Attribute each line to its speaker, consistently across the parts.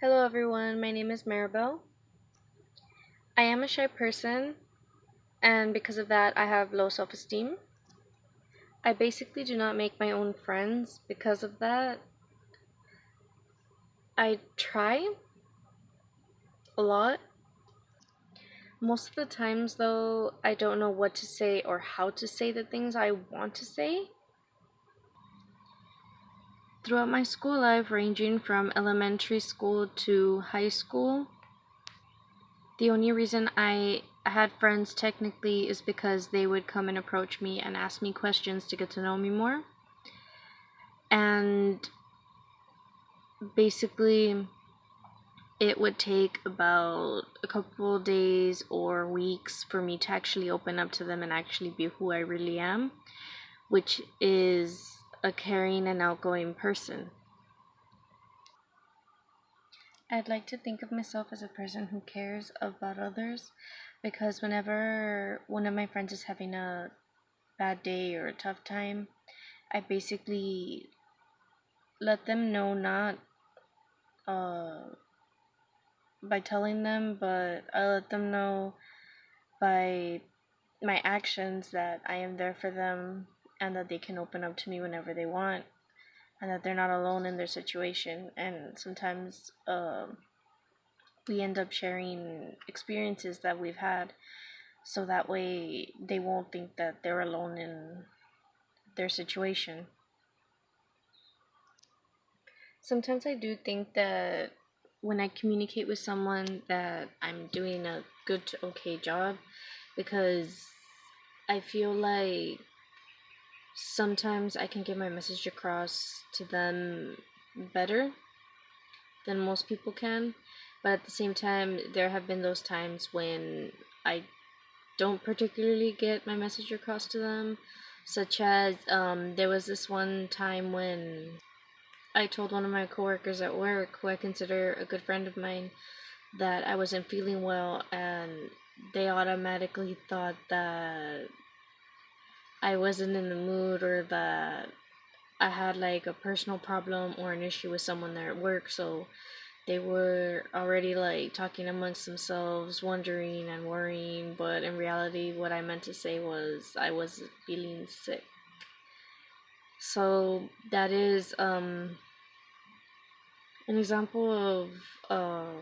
Speaker 1: Hello everyone, my name is Maribel. I am a shy person, and because of that, I have low self esteem. I basically do not make my own friends because of that. I try a lot. Most of the times, though, I don't know what to say or how to say the things I want to say. Throughout my school life, ranging from elementary school to high school, the only reason I had friends technically is because they would come and approach me and ask me questions to get to know me more. And basically, it would take about a couple days or weeks for me to actually open up to them and actually be who I really am, which is a caring and outgoing person. I'd like to think of myself as a person who cares about others because whenever one of my friends is having a bad day or a tough time, I basically let them know, not uh, by telling them, but I let them know by my actions that I am there for them and that they can open up to me whenever they want and that they're not alone in their situation. And sometimes we end up sharing experiences that we've had so that way they won't think that they're alone in their situation. Sometimes I do think that when I communicate with someone that I'm doing a good to okay job because I feel like sometimes I can get my message across to them better than most people can. But at the same time, there have been those times when I don't particularly get my message across to them, such as there was this one time when I told one of my coworkers at work, who I consider a good friend of mine, that I wasn't feeling well, and they automatically thought that I wasn't in the mood or that I had like a personal problem or an issue with someone there at work. So they were already like talking amongst themselves, wondering and worrying, but in reality, what I meant to say was I was feeling sick. So that is an example of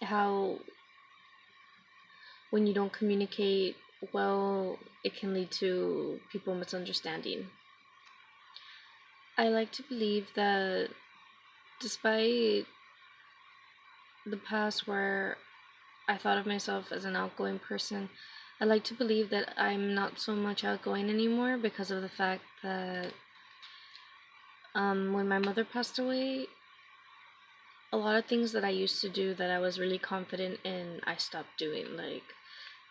Speaker 1: how when you don't communicate well, it can lead to people misunderstanding. I like to believe that despite the past where I thought of myself as an outgoing person, I like to believe that I'm not so much outgoing anymore because of the fact that when my mother passed away, a lot of things that I used to do that I was really confident in, I stopped doing. Like,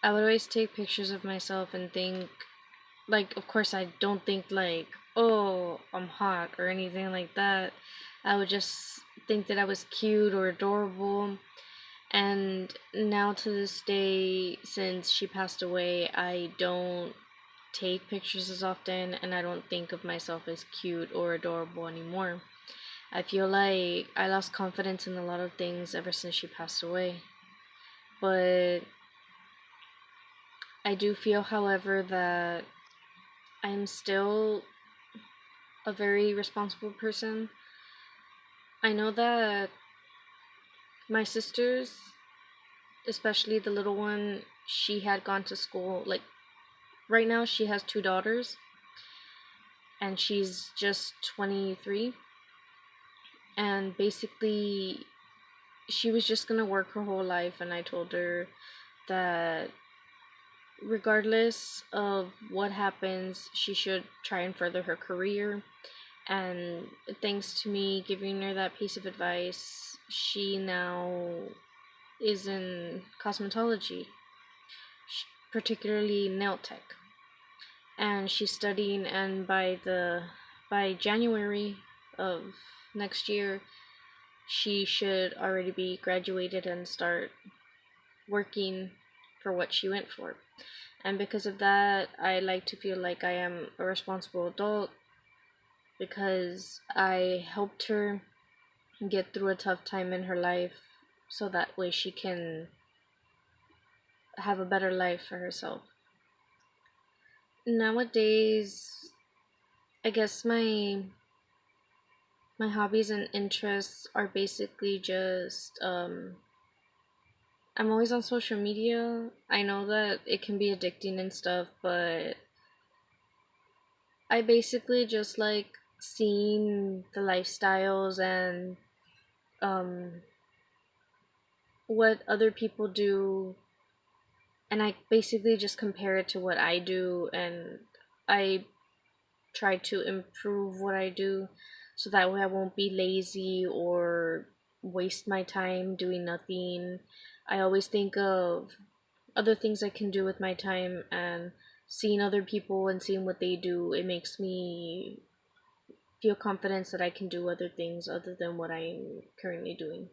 Speaker 1: I would always take pictures of myself and think, like, of course, I don't think, like, oh, I'm hot or anything like that. I would just think that I was cute or adorable. And now to this day, since she passed away, I don't take pictures as often and I don't think of myself as cute or adorable anymore. I feel like I lost confidence in a lot of things ever since she passed away. But I do feel, however, that I'm still a very responsible person. I know that my sisters, especially the little one, she had gone to school. Like, right now, she has two daughters, and she's just 23. And basically, she was just gonna work her whole life, and I told her that regardless of what happens, she should try and further her career. And thanks to me giving her that piece of advice, she now is in cosmetology, particularly nail tech. And she's studying, and by January of next year, she should already be graduated and start working for what she went for. And because of that, I like to feel like I am a responsible adult because I helped her get through a tough time in her life so that way she can have a better life for herself. Nowadays, I guess my hobbies and interests are basically just I'm always on social media. I know that it can be addicting and stuff, but I basically just like seeing the lifestyles and um what other people do, and I basically just compare it to what I do, and I try to improve what I do so that way I won't be lazy or waste my time doing nothing. I always think of other things I can do with my time, and seeing other people and seeing what they do, it makes me feel confidence that I can do other things other than what I'm currently doing.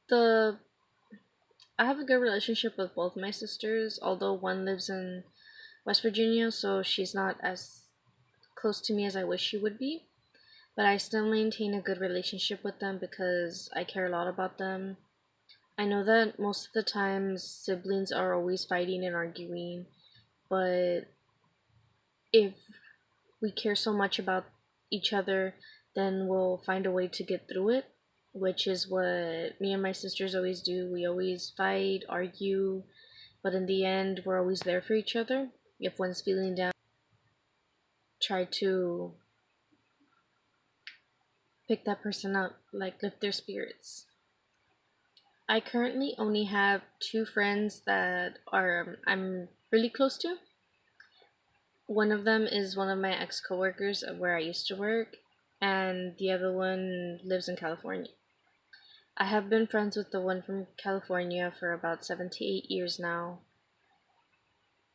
Speaker 1: The I have a good relationship with both my sisters, although one lives in West Virginia, so she's not as close to me as I wish she would be. But I still maintain a good relationship with them because I care a lot about them. I know that most of the times siblings are always fighting and arguing, but if we care so much about each other, then we'll find a way to get through it, which is what me and my sisters always do. We always fight, argue, but in the end, we're always there for each other. If one's feeling down, try to pick that person up, like lift their spirits. I currently only have two friends that are I'm really close to. One of them is one of my ex coworkers where I used to work, and the other one lives in California. I have been friends with the one from California for about 7 to 8 years now,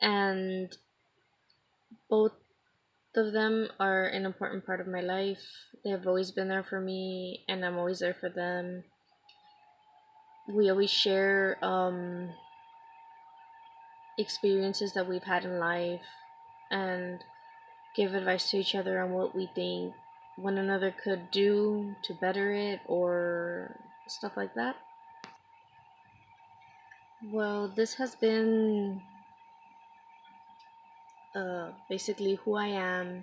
Speaker 1: and both of them are an important part of my life. They have always been there for me, and I'm always there for them. We always share experiences that we've had in life and give advice to each other on what we think one another could do to better it or stuff like that. Well, this has been basically who I am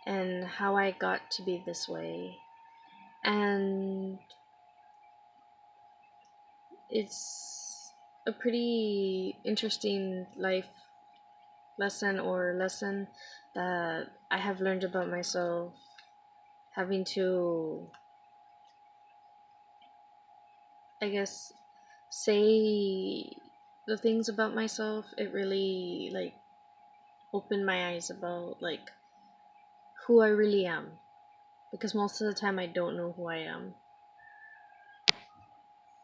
Speaker 1: and how I got to be this way. And it's a pretty interesting life lesson that I have learned about myself, having to, I guess, say the things about myself. It really like opened my eyes about like who I really am, because most of the time I don't know who I am.